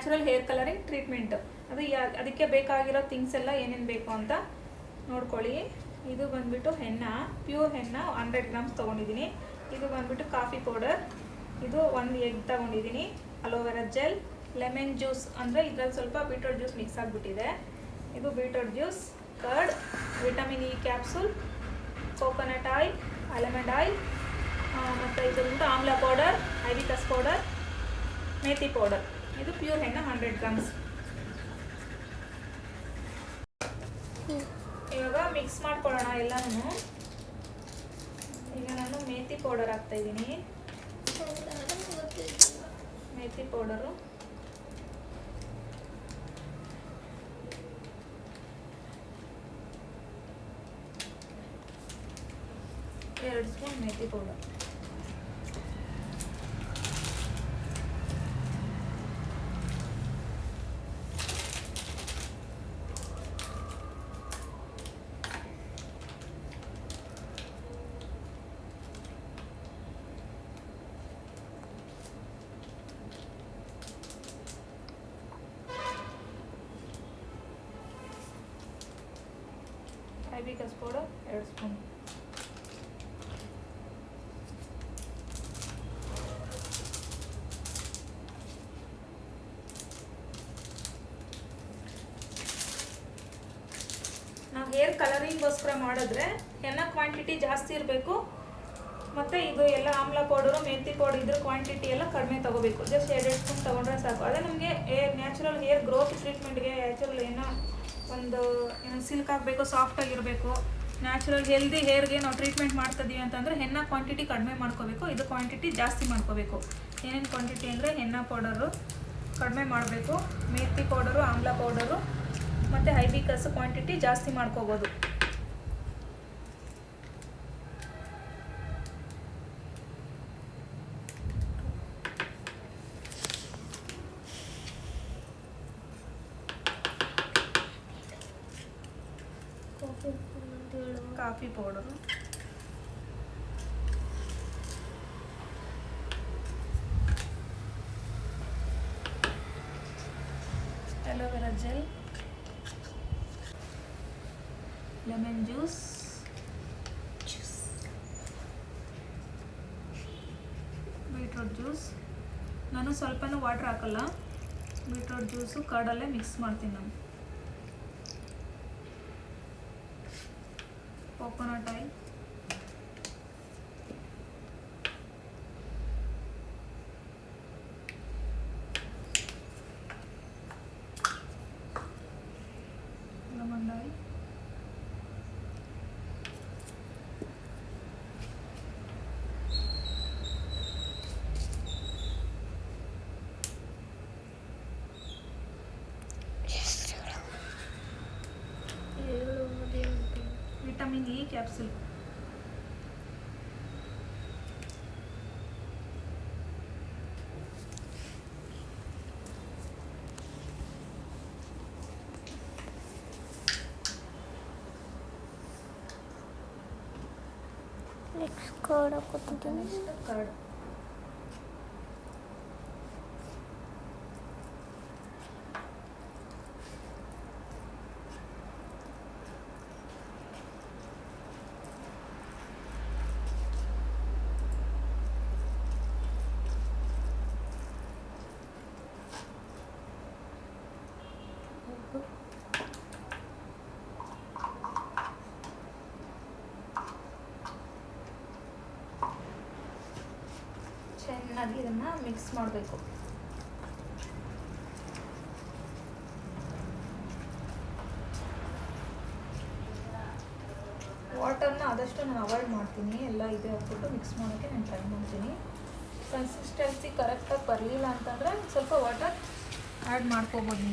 Natural hair colouring treatment. ಅದಕ್ಕೆ ಬೇಕಾಗಿರೋ things ಎಲ್ಲ ಏನೇನು ಬೇಕು ಅಂತ ನೋಡ್ಕೊಳ್ಳಿ. ಇದು ಬಂದ್ಬಿಟ್ಟು ಹೆನ್ನ, ಪ್ಯೂರ್ ಹೆನ್ನ 100 ಗ್ರಾಮ್ಸ್ ತೊಗೊಂಡಿದ್ದೀನಿ. ಇದು ಬಂದ್ಬಿಟ್ಟು ಕಾಫಿ ಪೌಡರ್, ಇದು 1 ಎಗ್ ತೊಗೊಂಡಿದ್ದೀನಿ, ಅಲೋವೆರಾ ಜೆಲ್, ಲೆಮನ್ ಜ್ಯೂಸ್ ಅಂದರೆ ಇದರಲ್ಲಿ ಸ್ವಲ್ಪ ಬೀಟ್ರೂಟ್ ಜ್ಯೂಸ್ ಮಿಕ್ಸ್ ಆಗಿಬಿಟ್ಟಿದೆ. ಇದು beetroot juice, curd, vitamin E capsule, coconut oil, almond oil, ಮತ್ತು ಇದು ಬಂದು amla powder, hibiscus powder, methi powder. ಇದು ಪ್ಯೂರ್ ಹೆನ್ನ 100 ಗ್ರಾಮ್ಸ್. ಇವಾಗ ಮಿಕ್ಸ್ ಮಾಡ್ಕೊಳ್ಳೋಣ ಎಲ್ಲನೂ. ಈಗ ನಾನು ಮೇಥಿ ಪೌಡರ್ ಹಾಕ್ತಾಯಿದ್ದೀನಿ. ಮೇಥಿ ಪೌಡರು, ಎರಡು spoon methi powder, hibiscus powder 2 spoon, ನಾವು ಹೇರ್ ಕಲರಿಂಗೋಸ್ಕರ ಮಾಡಿದ್ರೆ ಹೆನ್ನ ಕ್ವಾಂಟಿಟಿ ಜಾಸ್ತಿ ಇರಬೇಕು. ಮತ್ತು ಇದು ಎಲ್ಲ ಆಮ್ಲ ಪೌಡರು, ಮೆಂತಿ ಪೌಡರ್, ಇದ್ರ ಕ್ವಾಂಟಿಟಿ ಎಲ್ಲ ಕಡಿಮೆ ತೊಗೋಬೇಕು. ಜಸ್ಟ್ 2 ಸ್ಪೂನ್ ತೊಗೊಂಡ್ರೆ ಸಾಕು. ಅದೇ ನಮಗೆ ನ್ಯಾಚುರಲ್ ಹೇರ್ ಗ್ರೋತ್ ಟ್ರೀಟ್ಮೆಂಟ್ಗೆ ನ್ಯಾಚುರಲ್ ಏನೋ ಸಿಲ್ಕ್ ಆಗಬೇಕು, ಸಾಫ್ಟಾಗಿರಬೇಕು, ನ್ಯಾಚುರಲ್ ಹೆಲ್ದಿ ಹೇರ್ಗೆ ನಾವು ಟ್ರೀಟ್ಮೆಂಟ್ ಮಾಡ್ತಿದ್ದೀವಿ ಅಂತಂದರೆ ಹೆನ್ನ ಕ್ವಾಂಟಿಟಿ ಕಡಿಮೆ ಮಾಡ್ಕೋಬೇಕು, ಇದು ಕ್ವಾಂಟಿಟಿ ಜಾಸ್ತಿ ಮಾಡ್ಕೋಬೇಕು. ಏನೇನು ಕ್ವಾಂಟಿಟಿ ಅಂದರೆ ಹೆನ್ನ ಪೌಡರು ಕಡಿಮೆ ಮಾಡಬೇಕು, ಮೆಂತಿ ಪೌಡರು, ಆಮ್ಲ ಪೌಡರು ಮತ್ತು ಐಬಿಕಸ್ ಕ್ವಾಂಟಿಟಿ ಜಾಸ್ತಿ ಮಾಡ್ಕೋಬೋದು. Coffee powder, aloe vera gel, lemon juice, beetroot juice. ನಾನು ಸ್ವಲ್ಪನೂ ವಾಟರ್ ಹಾಕಲ್ಲ, ಬೀಟ್ರೂಟ್ ಜ್ಯೂಸು ಕರ್ಡಲ್ಲೇ ಮಿಕ್ಸ್ ಮಾಡ್ತೀನಿ ನಾನು. Coconut oil, almond oil, vitamin E capsule. Next curd ಹಾಕೋತೀನಿ. ಕರ್ಡ್, ಚೆನ್ನಾಗಿ ಇದನ್ನು ಮಿಕ್ಸ್ ಮಾಡಬೇಕು. ವಾಟರ್ನ ಆದಷ್ಟು ನಾನು ಅವಾಯ್ಡ್ ಮಾಡ್ತೀನಿ. ಎಲ್ಲ ಇದೆ ಹಾಕ್ಬಿಟ್ಟು ಮಿಕ್ಸ್ ಮಾಡೋಕ್ಕೆ ನಾನು ಟ್ರೈ ಮಾಡ್ತೀನಿ. ಕನ್ಸಿಸ್ಟೆನ್ಸಿ ಕರೆಕ್ಟಾಗಿ ಬರಲಿಲ್ಲ ಅಂತಂದರೆ ಸ್ವಲ್ಪ ವಾಟರ್ ಆ್ಯಡ್ ಮಾಡ್ಕೋಬೋದು.